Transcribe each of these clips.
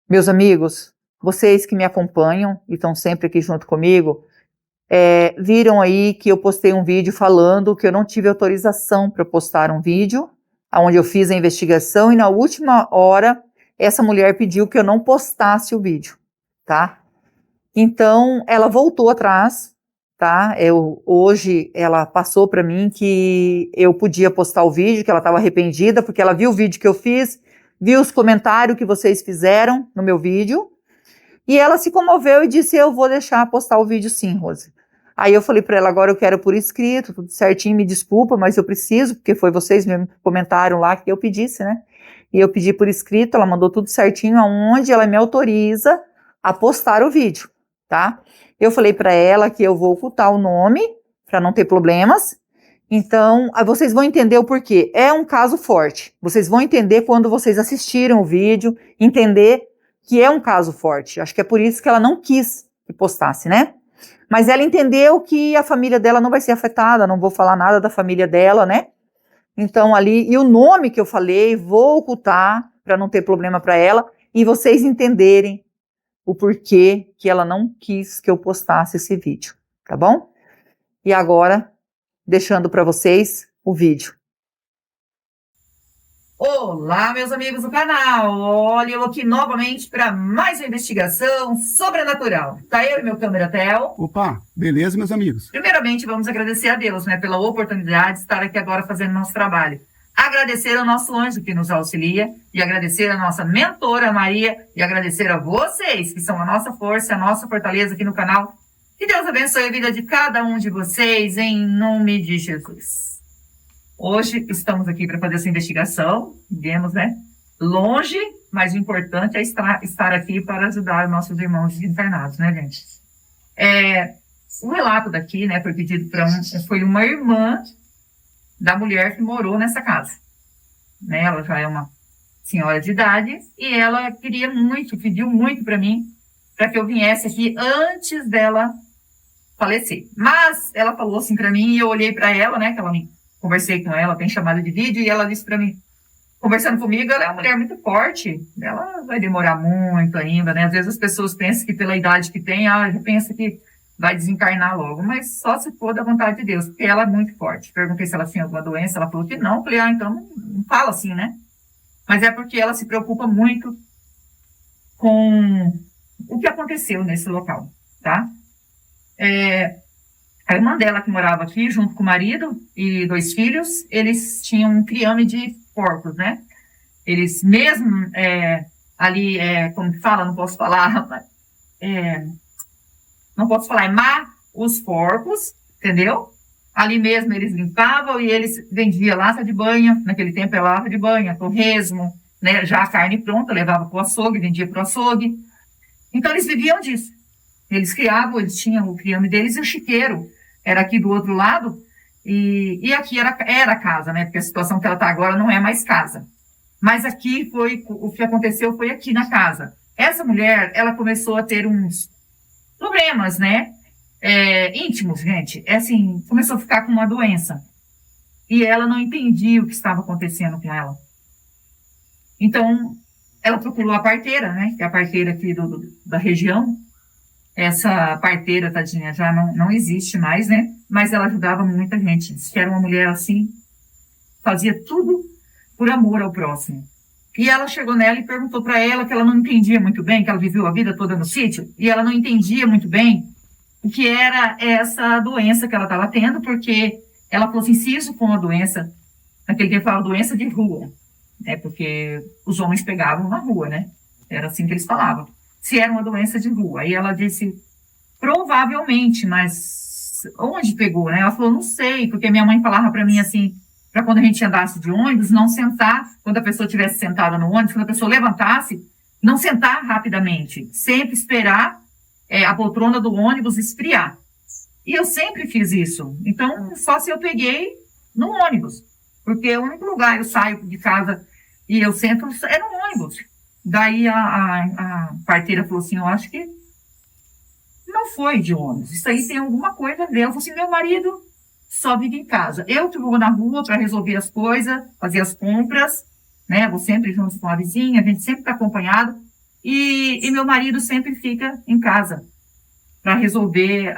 Meus amigos, vocês que me acompanham e estão sempre aqui junto comigo, viram aí que eu postei um vídeo falando que eu não tive autorização para postar um vídeo, onde eu fiz a investigação, e na última hora essa mulher pediu que eu não postasse o vídeo, tá? Então ela voltou atrás, tá? Hoje ela passou para mim que eu podia postar o vídeo, que ela estava arrependida, porque ela viu o vídeo que eu fiz, viu os comentários que vocês fizeram no meu vídeo, e ela se comoveu e disse: eu vou deixar postar o vídeo sim, Rose. Aí eu falei para ela: agora eu quero por escrito, tudo certinho, me desculpa, mas eu preciso, porque foi vocês mesmo que comentaram lá que eu pedisse, né? E eu pedi por escrito, ela mandou tudo certinho, aonde ela me autoriza a postar o vídeo, tá? Eu falei para ela que eu vou ocultar o nome, para não ter problemas. Então, vocês vão entender o porquê. É um caso forte. Vocês vão entender quando vocês assistiram o vídeo, entender que é um caso forte. Acho que é por isso que ela não quis que postasse, né? Mas ela entendeu que a família dela não vai ser afetada, não vou falar nada da família dela, né? Então ali, e o nome que eu falei, vou ocultar para não ter problema para ela e vocês entenderem o porquê que ela não quis que eu postasse esse vídeo, tá bom? E agora, deixando para vocês o vídeo. Olá, meus amigos do canal! Olha eu aqui novamente para mais uma investigação sobrenatural. Tá eu e meu câmera-tel. Opa, beleza, meus amigos? Primeiramente, vamos agradecer a Deus, né, pela oportunidade de estar aqui agora fazendo nosso trabalho. Agradecer ao nosso anjo que nos auxilia, e agradecer a nossa mentora Maria, e agradecer a vocês, que são a nossa força, a nossa fortaleza aqui no canal. Que Deus abençoe a vida de cada um de vocês, em nome de Jesus. Hoje estamos aqui para fazer essa investigação, vemos, né? Longe, mas o importante é estar aqui para ajudar nossos irmãos desencarnados, né, gente? O relato daqui, né, foi pedido foi uma irmã da mulher que morou nessa casa. Né? Ela já é uma senhora de idade e ela pediu muito para mim, para que eu viesse aqui antes dela falecer. Mas ela falou assim para mim e eu olhei para ela, né, que conversei com ela, tem chamada de vídeo, e ela disse para mim, conversando comigo, ela é uma mulher muito forte, ela vai demorar muito ainda, né? Às vezes as pessoas pensam que pela idade que tem, já pensa que vai desencarnar logo, mas só se for da vontade de Deus, porque ela é muito forte. Perguntei se ela tinha alguma doença, ela falou que não. Eu falei, então não fala assim, né? Mas é porque ela se preocupa muito com o que aconteceu nesse local, tá? A irmã dela que morava aqui, junto com o marido e 2 filhos, eles tinham um criame de porcos, né? Eles mesmo ali, como que fala, não posso falar, os porcos, entendeu? Ali mesmo eles limpavam e eles vendiam lata de banha, naquele tempo é lata de banha, torresmo, né? Já a carne pronta, levava para o açougue, vendia para o açougue. Então eles viviam disso. Eles criavam, eles tinham o criame deles e o chiqueiro era aqui do outro lado, e aqui era casa, né? Porque a situação que ela está agora não é mais casa. Mas aqui o que aconteceu foi aqui na casa. Essa mulher, ela começou a ter uns problemas, né? Íntimos, gente. Assim, começou a ficar com uma doença. E ela não entendia o que estava acontecendo com ela. Então, ela procurou a parteira, né? Que é a parteira aqui da região. Essa parteira, tadinha, já não existe mais, né? Mas ela ajudava muita gente. Diz que era uma mulher assim, fazia tudo por amor ao próximo. E ela chegou nela e perguntou para ela que ela não entendia muito bem, que ela viveu a vida toda no sítio, e ela não entendia muito bem o que era essa doença que ela estava tendo, porque ela falou assim, se isso for uma doença, naquele tempo falava doença de rua, né? Porque os homens pegavam na rua, né? Era assim que eles falavam. Se era uma doença de rua. Aí ela disse, provavelmente, mas onde pegou, né? Ela falou, não sei, porque minha mãe falava para mim assim, para quando a gente andasse de ônibus, não sentar, quando a pessoa estivesse sentada no ônibus, quando a pessoa levantasse, não sentar rapidamente, sempre esperar a poltrona do ônibus esfriar. E eu sempre fiz isso. Então, só se eu peguei no ônibus, porque é o único lugar eu saio de casa e eu sento é no ônibus. Daí a parteira falou assim, eu acho que não foi de ônibus, isso aí tem alguma coisa dela. Eu falei assim, meu marido só vive em casa. Eu que vou na rua para resolver as coisas, fazer as compras, né? Vou sempre junto com a vizinha, a gente sempre está acompanhado. E meu marido sempre fica em casa para resolver,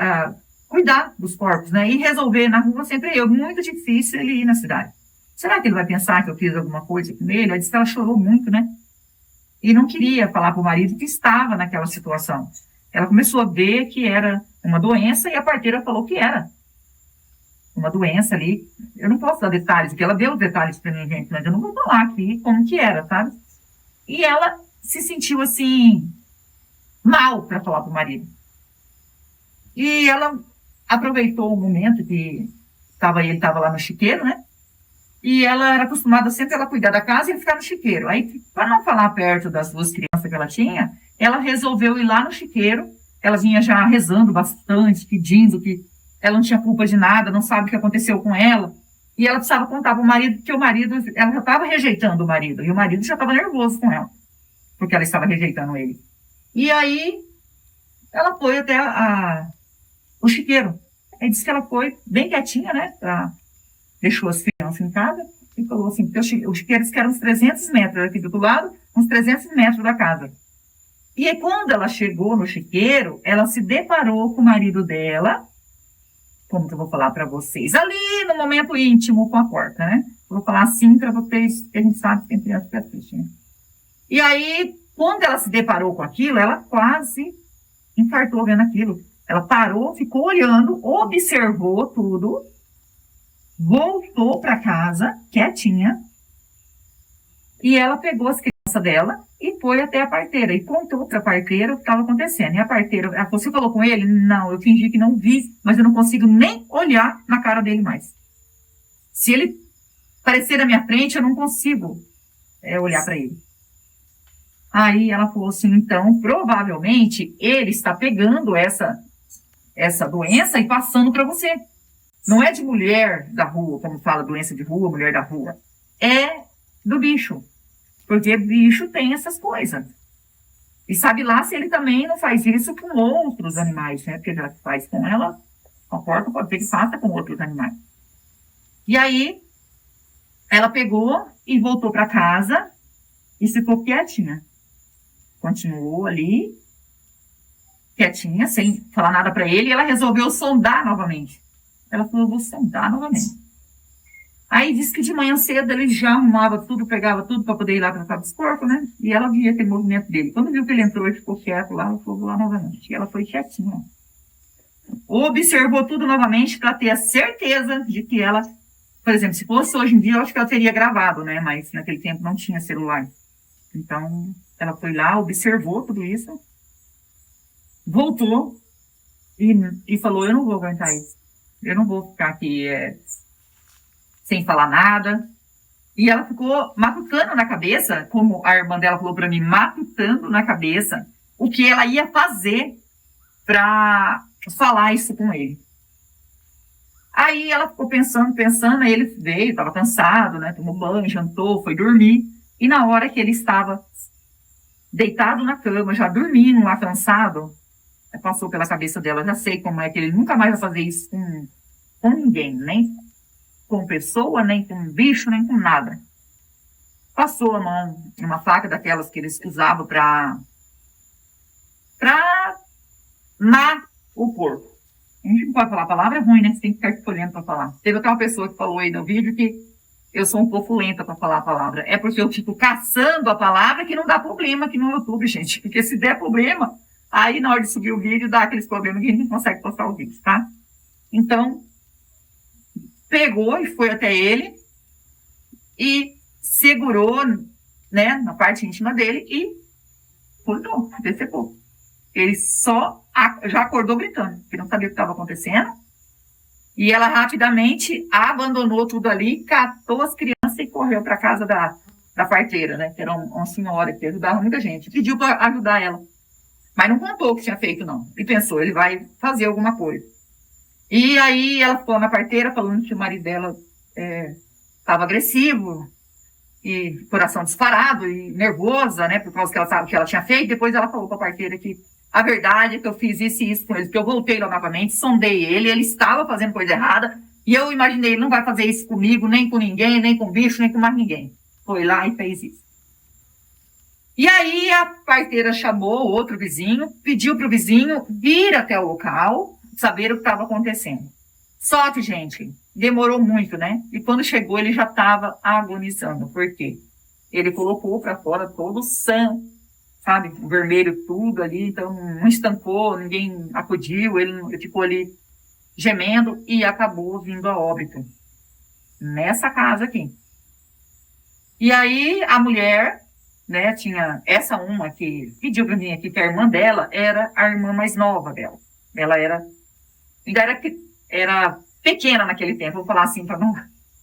cuidar dos corpos, né? E resolver na rua sempre eu. Muito difícil ele ir na cidade. Será que ele vai pensar que eu fiz alguma coisa com ele? Ela disse que ela chorou muito, né? E não queria falar para o marido que estava naquela situação. Ela começou a ver que era uma doença e a parteira falou que era uma doença ali. Eu não posso dar detalhes, porque ela deu os detalhes para mim, gente, mas eu não vou falar aqui como que era, sabe? E ela se sentiu assim, mal para falar para o marido. E ela aproveitou o momento que ele estava lá no chiqueiro, né? E ela era acostumada sempre ela cuidar da casa e ele ficar no chiqueiro. Aí, para não falar perto das duas crianças que ela tinha, ela resolveu ir lá no chiqueiro. Ela vinha já rezando bastante, pedindo que ela não tinha culpa de nada, não sabe o que aconteceu com ela. E ela precisava contar para o marido que ela já estava rejeitando o marido. E o marido já estava nervoso com ela, porque ela estava rejeitando ele. E aí, ela foi até o chiqueiro. Aí disse que ela foi bem quietinha, né? Deixou as crianças em casa e falou assim, porque os chiqueiros que eram uns 300 metros aqui do outro lado, uns 300 metros da casa. E aí, quando ela chegou no chiqueiro, ela se deparou com o marido dela, como que eu vou falar para vocês, ali no momento íntimo com a porta, né? Eu vou falar assim para vocês, porque a gente sabe que tem criança que assiste, né? E aí, quando ela se deparou com aquilo, ela quase infartou vendo aquilo. Ela parou, ficou olhando, observou tudo, voltou para casa, quietinha, e ela pegou as crianças dela e foi até a parteira e contou para a parteira o que estava acontecendo. E a parteira, você falou com ele? Não, eu fingi que não vi, mas eu não consigo nem olhar na cara dele mais. Se ele aparecer na minha frente, eu não consigo olhar para ele. Aí ela falou assim, então, provavelmente ele está pegando essa doença e passando para você. Não é de mulher da rua, como fala doença de rua, mulher da rua. É do bicho. Porque bicho tem essas coisas. E sabe lá se ele também não faz isso com outros animais, né? Porque já faz com ela, com a porca, pode ser que faça com outros animais. E aí, ela pegou e voltou para casa e ficou quietinha. Continuou ali, quietinha, sem falar nada para ele, e ela resolveu sondar novamente. Ela falou, vou sondar novamente. Aí disse que de manhã cedo ele já arrumava tudo, pegava tudo para poder ir lá tratar dos porcos, né? E ela via aquele movimento dele. Quando viu que ele entrou e ficou quieto lá, ela falou, vou lá novamente. E ela foi quietinha. Observou tudo novamente para ter a certeza de que ela, por exemplo, se fosse hoje em dia, eu acho que ela teria gravado, né? Mas naquele tempo não tinha celular. Então, ela foi lá, observou tudo isso, voltou e falou, eu não vou aguentar isso. Eu não vou ficar aqui sem falar nada. E ela ficou matutando na cabeça, como a irmã dela falou para mim, matutando na cabeça o que ela ia fazer para falar isso com ele. Aí ela ficou pensando, aí ele veio, estava cansado, né? Tomou banho, jantou, foi dormir. E na hora que ele estava deitado na cama, já dormindo lá, cansado, passou pela cabeça dela, já sei como é que ele nunca mais vai fazer isso com ninguém, nem com pessoa, nem com bicho, nem com nada. Passou a mão numa faca daquelas que eles usavam para mar o porco. A gente não pode falar, a palavra é ruim, né? Você tem que ficar escolhendo para falar. Teve até uma pessoa que falou aí no vídeo que eu sou um pouco lenta para falar a palavra. É porque eu fico caçando a palavra que não dá problema aqui no YouTube, gente. Porque se der problema, aí na hora de subir o vídeo, dá aqueles problemas que a gente não consegue postar o vídeo, tá? Então, pegou e foi até ele e segurou, né, na parte íntima dele e cortou, decepou. Ele já acordou gritando, porque não sabia o que estava acontecendo. E ela rapidamente abandonou tudo ali, catou as crianças e correu para a casa da parteira, né? Que era uma senhora que ajudava muita gente. Pediu para ajudar ela. Mas não contou o que tinha feito, não. E pensou, ele vai fazer alguma coisa. E aí ela ficou na parteira falando que o marido dela estava agressivo, e coração disparado, e nervosa, né? Por causa que ela sabe o que ela tinha feito. Depois ela falou para a parteira que a verdade é que eu fiz isso e isso com ele, que eu voltei lá novamente, sondei ele estava fazendo coisa errada, e eu imaginei, ele não vai fazer isso comigo, nem com ninguém, nem com bicho, nem com mais ninguém. Foi lá e fez isso. E aí a parteira chamou outro vizinho, pediu para o vizinho vir até o local, saber o que estava acontecendo. Só que, gente, demorou muito, né? E quando chegou, ele já estava agonizando. Por quê? Ele colocou para fora todo o sangue, sabe? O vermelho tudo ali, então não estancou, ninguém acudiu, ele ficou ali gemendo e acabou vindo a óbito nessa casa aqui. E aí a mulher, né, tinha essa uma que pediu para mim aqui, que a irmã dela era a irmã mais nova dela. Ela era pequena naquele tempo, vou falar assim para não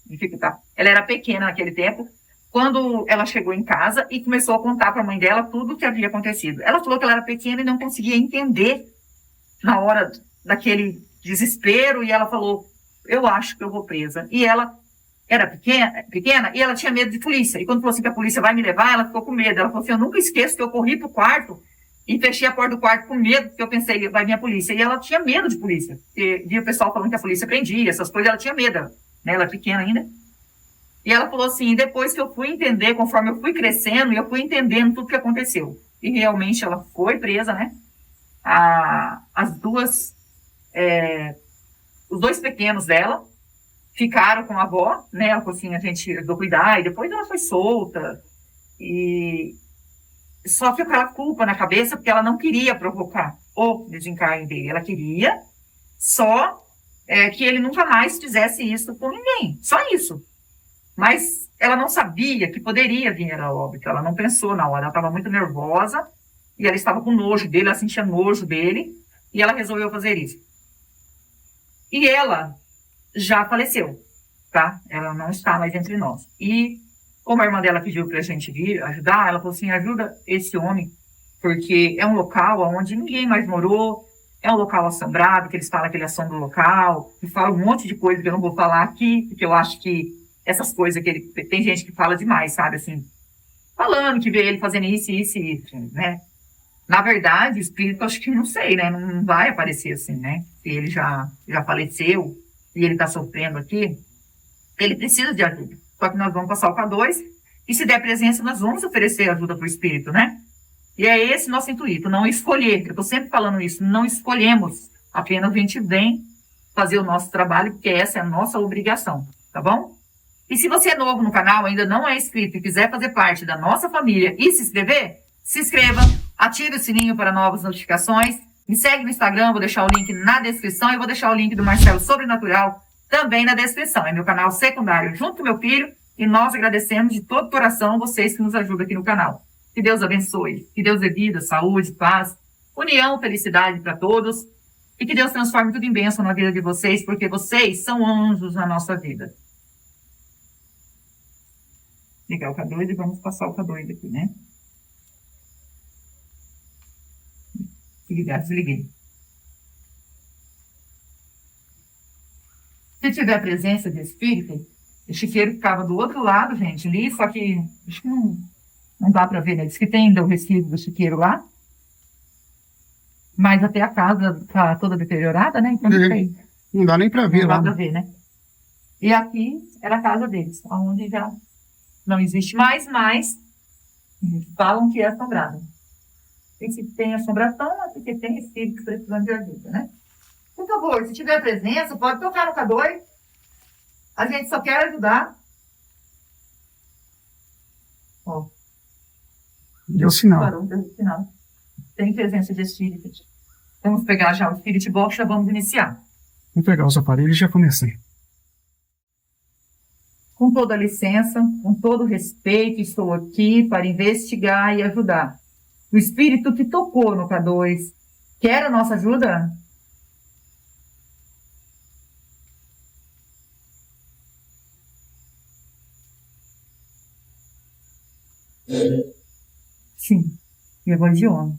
dificultar. Ela era pequena naquele tempo, quando ela chegou em casa e começou a contar para a mãe dela tudo o que havia acontecido. Ela falou que ela era pequena e não conseguia entender na hora daquele desespero, e ela falou, eu acho que eu vou presa. E ela era pequena e ela tinha medo de polícia. E quando falou assim que a polícia vai me levar, ela ficou com medo. Ela falou assim, eu nunca esqueço que eu corri pro quarto e fechei a porta do quarto com medo, porque eu pensei, vai vir a polícia. E ela tinha medo de polícia. Porque via o pessoal falando que a polícia prendia, essas coisas, ela tinha medo. Né? Ela era pequena ainda. E ela falou assim, depois que eu fui entender, conforme eu fui crescendo, eu fui entendendo tudo que aconteceu. E realmente ela foi presa, né? Os dois pequenos dela ficaram com a avó, né? Ela falou assim, a gente ajudou a cuidar, e depois ela foi solta. E só que aquela culpa na cabeça, porque ela não queria provocar o desencarne dele. Ela queria só que ele nunca mais fizesse isso com ninguém. Só isso. Mas ela não sabia que poderia vir a óbito. Ela não pensou na hora. Ela estava muito nervosa e ela estava com nojo dele, ela sentia nojo dele, e ela resolveu fazer isso. E ela já faleceu, tá? Ela não está mais entre nós. E como a irmã dela pediu para a gente vir ajudar, ela falou assim, ajuda esse homem, porque é um local onde ninguém mais morou, é um local assombrado, que eles falam que ele assombra o local, e falam um monte de coisa que eu não vou falar aqui, porque eu acho que essas coisas que ele... Tem gente que fala demais, sabe, assim, falando que vê ele fazendo isso, isso e isso, né? Na verdade, o espírito, acho que não sei, né? Não vai aparecer assim, né? Se ele já faleceu e ele está sofrendo aqui, ele precisa de ajuda. Só que nós vamos passar o K2 e, se der presença, nós vamos oferecer ajuda para o espírito, né? E é esse nosso intuito, não escolher. Eu estou sempre falando isso, não escolhemos. Apenas a gente vem fazer o nosso trabalho, porque essa é a nossa obrigação, tá bom? E se você é novo no canal, ainda não é inscrito e quiser fazer parte da nossa família e se inscrever, se inscreva, ative o sininho para novas notificações, me segue no Instagram, vou deixar o link na descrição e vou deixar o link do Marcelo Sobrenatural também na descrição. É meu canal secundário junto com meu filho e nós agradecemos de todo o coração vocês que nos ajudam aqui no canal. Que Deus abençoe, que Deus dê vida, saúde, paz, união, felicidade para todos e que Deus transforme tudo em bênção na vida de vocês, porque vocês são anjos na nossa vida. Ligar o K2 e vamos passar o K2 aqui, né? Ligar, desliguei. Se tiver presença de espírito, o chiqueiro ficava do outro lado, gente, ali, só que acho que não dá para ver, né? Diz que tem ainda o resquício do chiqueiro lá, mas até a casa tá toda deteriorada, né? Então não tem. Não dá nem para ver Não lá. dá para ver, né? E aqui era a casa deles, onde já não existe mais, mas falam que é assombrado. E se tem assombração, é porque tem espírito precisando de ajuda, né? Por favor, se tiver presença, pode tocar no K2. A gente só quer ajudar. Ó. Deu sinal. Parou, deu sinal. Tem presença de espírito. Vamos pegar já o Spirit Box, já vamos iniciar. Vou pegar os aparelhos e já comecei. Com toda a licença, com todo o respeito, estou aqui para investigar e ajudar. O espírito que tocou no K2 quer a nossa ajuda? Sim, minha voz de homem.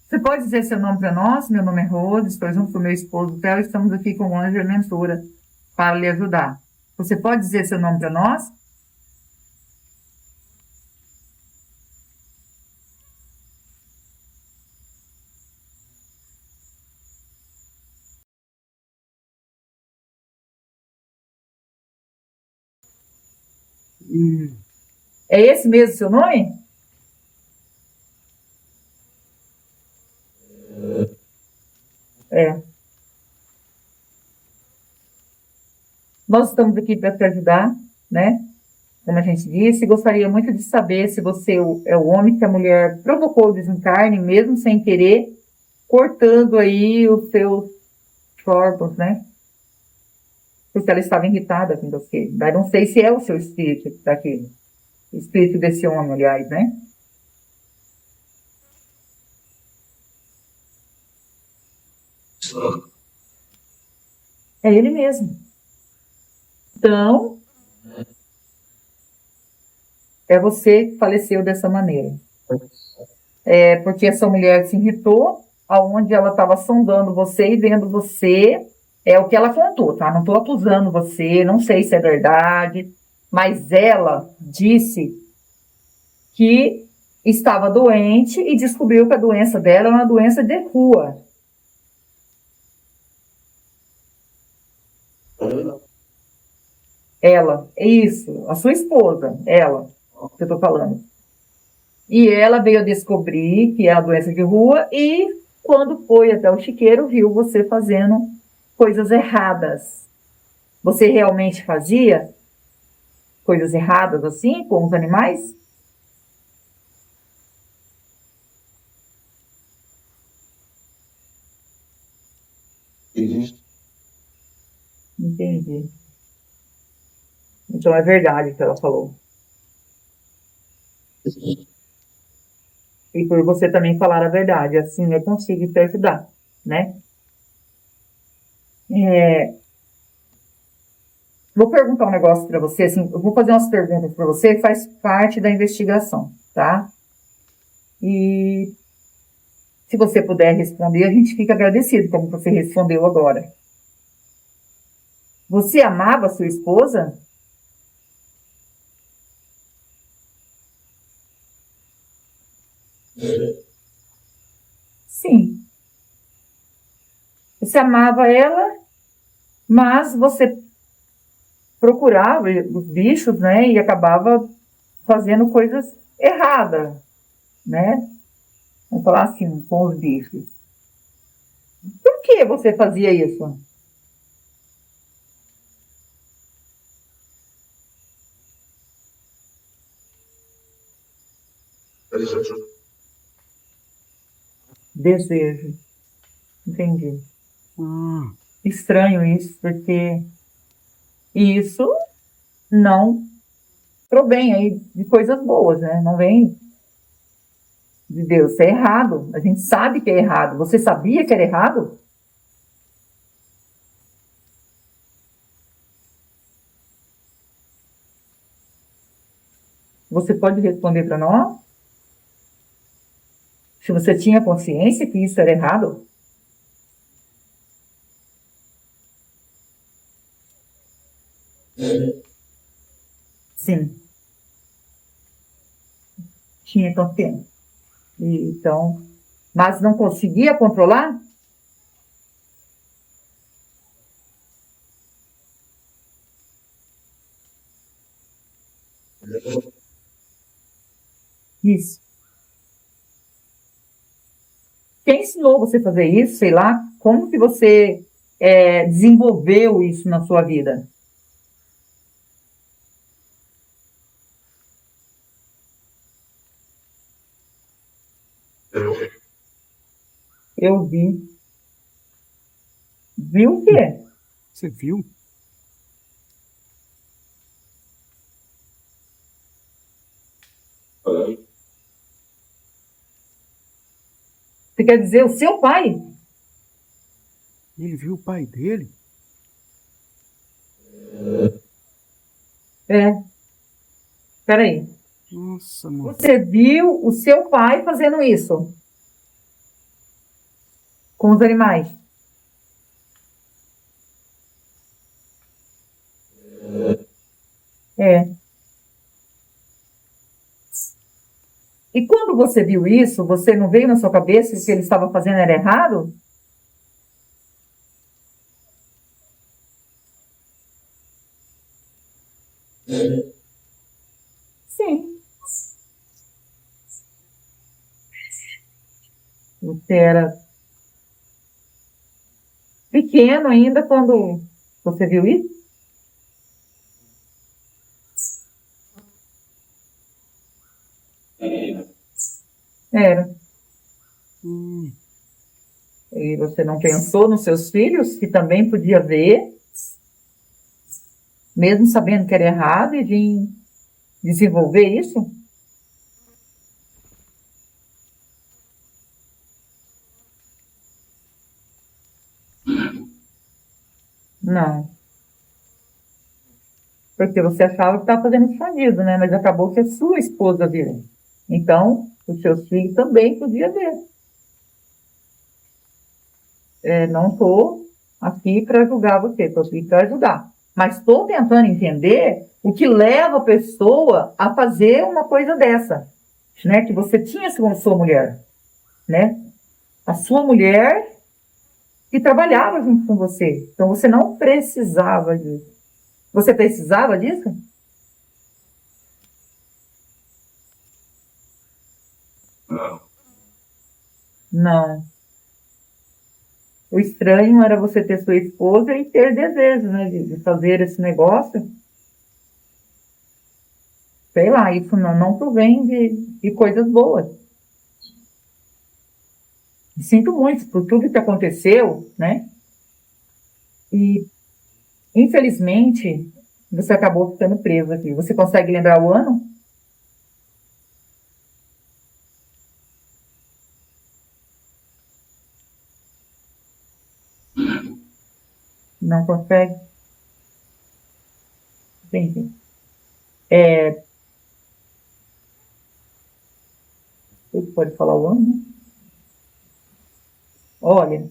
Você pode dizer seu nome para nós? Meu nome é Rose, estou junto com meu esposo Theo, estamos aqui com o anjo e mentora para lhe ajudar. Você pode dizer seu nome para nós? É esse mesmo seu nome? É. Nós estamos aqui para te ajudar, né? Como a gente disse, gostaria muito de saber se você é o homem que a mulher provocou o desencarne, mesmo sem querer, cortando aí os seus órgãos, né? Porque ela estava irritada com você. Mas não sei se é o seu espírito daquele. Espírito desse homem, aliás, né? É ele mesmo. Então, é você que faleceu dessa maneira. É porque essa mulher se irritou, aonde ela estava sondando você e vendo você. É o que ela contou, tá? Não estou acusando você, não sei se é verdade, mas ela disse que estava doente e descobriu que a doença dela é uma doença de rua. Ela, isso, a sua esposa, ela, que eu estou falando. E ela veio a descobrir que é a doença de rua e, quando foi até o chiqueiro, viu você fazendo coisas erradas. Você realmente fazia coisas erradas assim com os animais? Entendi. Então é verdade o que ela falou. E por você também falar a verdade, assim eu consigo te ajudar, né? Vou perguntar um negócio para você, assim, eu vou fazer umas perguntas para você, faz parte da investigação, tá? E se você puder responder, a gente fica agradecido, como você respondeu agora. Você amava sua esposa? Sim. Você amava ela, mas você procurava os bichos, né? E acabava fazendo coisas erradas, né? Vamos falar assim, com os bichos. Por que você fazia isso? Desejo. Entendi. Ah, Estranho isso, porque isso não provém aí de coisas boas, né? Não vem de Deus. Isso é errado. A gente sabe que é errado. Você sabia que era errado? Você pode responder para nós? Se você tinha consciência que isso era errado? Sim, tinha consciência. Então, mas não conseguia controlar? Isso. Quem ensinou você a fazer isso? Sei lá. Como que você desenvolveu isso na sua vida? Eu vi. Viu o quê? você viu? Você quer dizer o seu pai? Ele viu o pai dele? É. Peraí. Nossa, mano. Você viu o seu pai fazendo isso com os animais? É. E quando você viu isso, você não veio na sua cabeça que o que ele estava fazendo era errado? Sim. Você era pequeno ainda quando você viu isso? Era. Hum, E você não pensou nos seus filhos, que também podia ver, mesmo sabendo que era errado, e vir desenvolver isso? Não. Porque você achava que estava fazendo escondido, né? Mas acabou que a sua esposa viu. Então, os seus filhos também podiam ver. Não estou aqui para julgar você, estou aqui para ajudar. Mas estou tentando entender o que leva a pessoa a fazer uma coisa dessa, né? Que você tinha com a sua mulher, né? A sua mulher que trabalhava junto com você. Então, você não precisava disso. Você precisava disso? Não. O estranho era você ter sua esposa e ter desejo, né? De fazer esse negócio. Sei lá, isso não provém de coisas boas. Sinto muito por tudo que aconteceu, né? E, infelizmente, você acabou ficando preso aqui. Você consegue lembrar o ano? Não consegue? Entendi. Você pode falar o ano, né? Olha,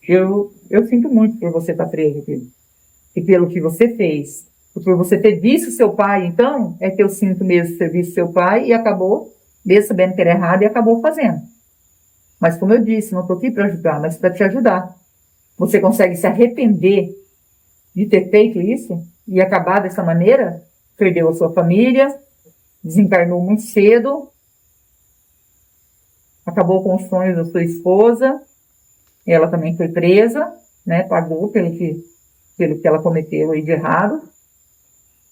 eu sinto muito por você estar preso aqui. E pelo que você fez. E por você ter visto seu pai, então, é que eu sinto mesmo ter visto seu pai e acabou, mesmo sabendo que era errado, e acabou fazendo. Mas como eu disse, não estou aqui para ajudar, mas para te ajudar. Você consegue se arrepender de ter feito isso e acabar dessa maneira? Perdeu a sua família, desencarnou muito cedo, acabou com os sonhos da sua esposa, ela também foi presa, né? Pagou pelo que ela cometeu aí de errado.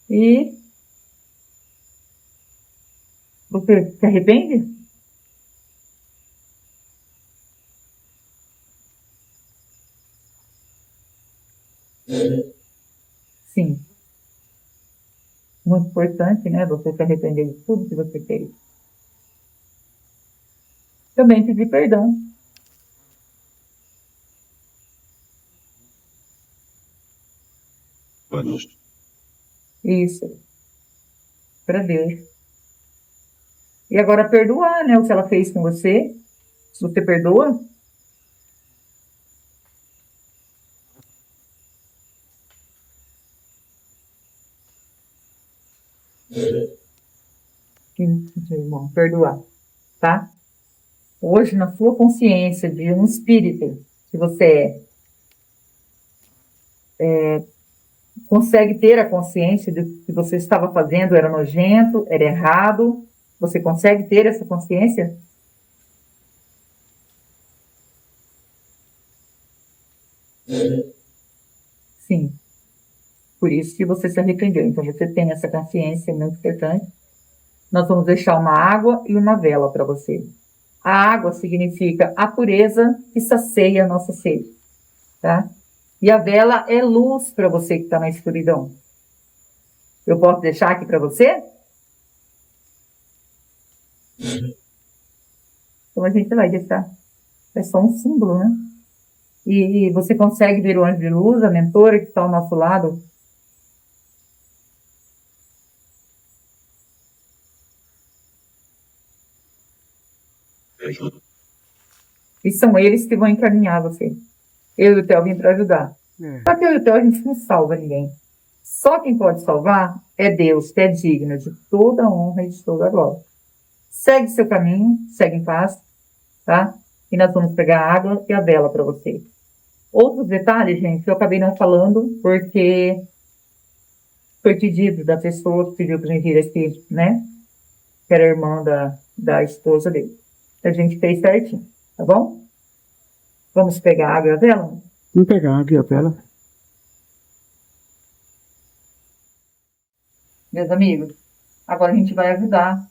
E você se arrepende? Sim. Muito importante, né? Você se arrepender de tudo que você fez. Também pedir perdão. Isso, para Deus. E agora perdoar, né? O que ela fez com você. Se você perdoa, irmão, perdoar, tá? Hoje, na sua consciência de um espírito que você consegue ter a consciência de que você estava fazendo era nojento, era errado. Você consegue ter essa consciência? Sim. Por isso que você se arrependeu. Então, você tem essa consciência muito importante. Nós vamos deixar uma água e uma vela para você. A água significa a pureza que sacia a nossa sede, tá? E a vela é luz para você que está na escuridão. Eu posso deixar aqui para você? Então a gente vai deixar. É só um símbolo, né? E você consegue ver o anjo de luz, a mentora que está ao nosso lado? E são eles que vão encaminhar você. Eu e o Theo vim para ajudar. é. Só que eu e o Theo, a gente não salva ninguém. Só quem pode salvar é Deus, que é digno de toda honra e de toda glória. Segue seu caminho, segue em paz, tá? E nós vamos pegar a água e a vela para você. Outros detalhes, gente, eu acabei não falando porque foi pedido da pessoa que pediu para a gente ir aqui, né? Que era a irmã da esposa dele. A gente fez certinho, tá bom? Vamos pegar água dela? Vamos pegar aqui a vela. Meus amigos, agora a gente vai ajudar.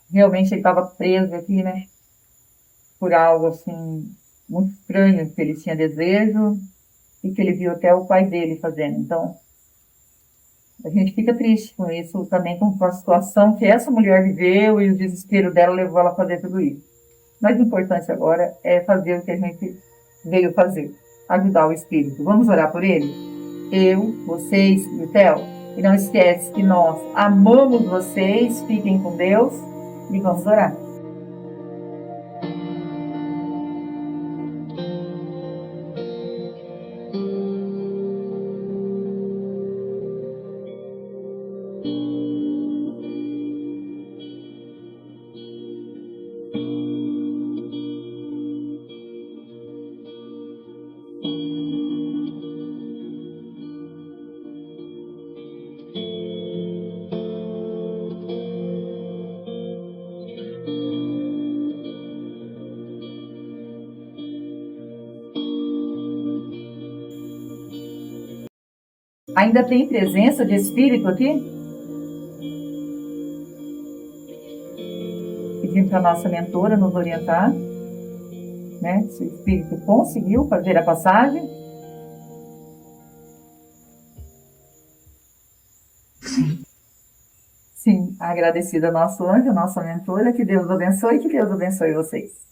Realmente ele estava preso aqui, né? Por algo assim, muito estranho, que ele tinha desejo e que ele viu até o pai dele fazendo. Então, a gente fica triste com isso também, com a situação que essa mulher viveu e o desespero dela levou ela a fazer tudo isso. Mas o importante agora é fazer o que a gente veio fazer, ajudar o espírito. Vamos orar por ele? Eu, vocês e o Theo. E não esquece que nós amamos vocês, fiquem com Deus e vamos orar. Ainda tem presença de espírito aqui? Pedindo para a nossa mentora nos orientar, né? Se o espírito conseguiu fazer a passagem. Sim, agradecida ao nosso anjo, a nossa mentora, que Deus abençoe e que Deus abençoe vocês.